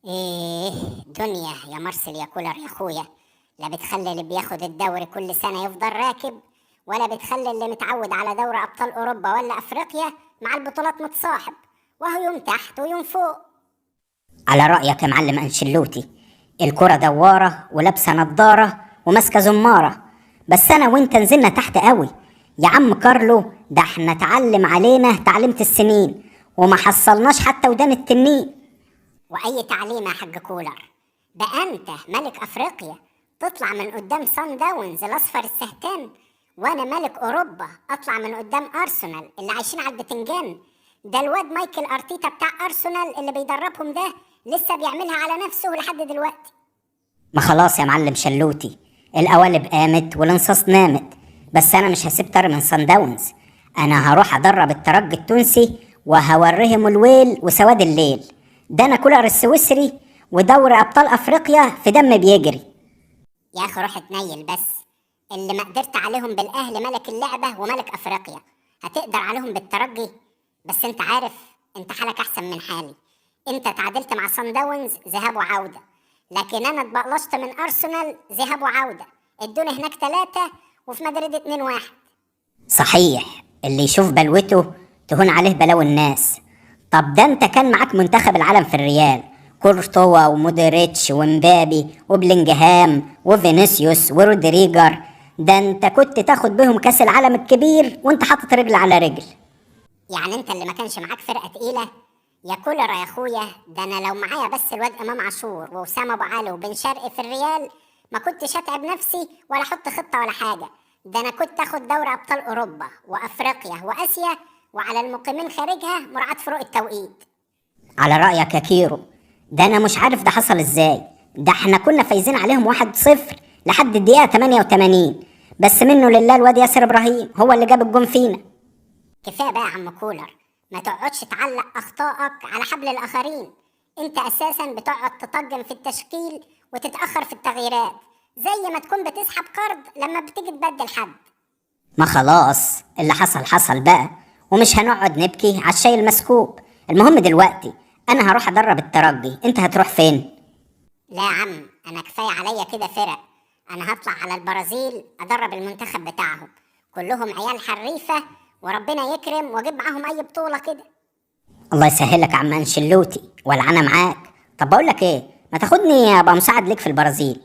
ايه دنيا يا مرسل يا كولر يا اخويا. لا بتخلي اللي بياخد الدوري كل سنة يفضل راكب، ولا بتخلي اللي متعود على دوري ابطال اوروبا ولا افريقيا مع البطولات متصاحب، وهو يوم تحت ويوم فوق. على رأيك يا معلم أنشيلوتي، الكرة دوارة ولابسة نضارة وماسكة زمارة. بس أنا وأنت نزلنا تحت قوي يا عم كارلو، ده احنا اتعلم علينا تعليمة السنين وما حصلناش حتى ودان التنين. واي تعليم يا حاج كولر؟ ده انت ملك افريقيا تطلع من قدام سان داونز الاصفر السهتان، وانا ملك اوروبا اطلع من قدام ارسنال اللي عايشين على البتنجان. ده الواد مايكل ارتيتا بتاع ارسنال اللي بيدربهم ده لسه بيعملها على نفسه لحد دلوقتي. ما خلاص يا معلم شلوتي، القوالب قامت والانصاص نامت. بس أنا مش هسيب طاري من سان داونز، أنا هروح أدرب الترجي التونسي وهوريهم الويل وسواد الليل. ده أنا كولر السويسري ودوري أبطال أفريقيا في دم بيجري. يا اخي روح اتنيل بس. اللي ما قدرت عليهم بالاهلي ملك اللعبه وملك افريقيا، هتقدر عليهم بالترجي؟ بس انت عارف انت حالك احسن من حالي. انت تعادلت مع سان داونز ذهاب وعوده، لكن انا اتبقلشت من ارسنال ذهاب وعوده. ادوني هناك 3 وفي مدريد 2-1. صحيح، اللي يشوف بلوته تهون عليه بلاوي الناس. طب ده انت كان معاك منتخب العالم في الريال، كورتوا ومودريتش ومبابي وبلينجهام وفينيسيوس ورودريجر. ده انت كنت تاخد بهم كاس العالم الكبير وانت حاطط رجل على رجل. يعني انت اللي ما كانش معاك فرقه تقيله يا كولر يا اخويا؟ ده انا لو معايا بس الواد امام عاشور واسامه ابو علي وبن شرقي في الريال ما كنتش اتعب نفسي ولا احط خطه ولا حاجه. ده انا كنت اخد دوري ابطال اوروبا وافريقيا واسيا، وعلى المقيمين خارجها مراعاه فروق التوقيت. على رأيك يا كيرو، ده انا مش عارف ده حصل ازاي. ده احنا كنا فايزين عليهم 1-0 لحد الدقيقة 88، بس منه لله الواد ياسر ابراهيم هو اللي جاب الجون فينا. كفايه بقى يا عم كولر، ما تقعدش تعلق اخطائك على حبل الاخرين. انت اساسا بتقعد تطجن في التشكيل وتتاخر في التغييرات، زي ما تكون بتسحب قرض لما بتيجي تبدل حد. ما خلاص اللي حصل حصل بقى، ومش هنقعد نبكي على الشاي المسكوب. المهم دلوقتي انا هروح ادرب الترجي، انت هتروح فين؟ لا يا عم، انا كفايه عليا كده فرق. انا هطلع على البرازيل ادرب المنتخب بتاعهم، كلهم عيال حريفه، وربنا يكرم واجيب معاهم اي بطوله كده. الله يسهلك يا عم انشيلوتي، ولا انا معاك. طب بقول لك ايه، ما تاخدني ابقى مساعد ليك في البرازيل؟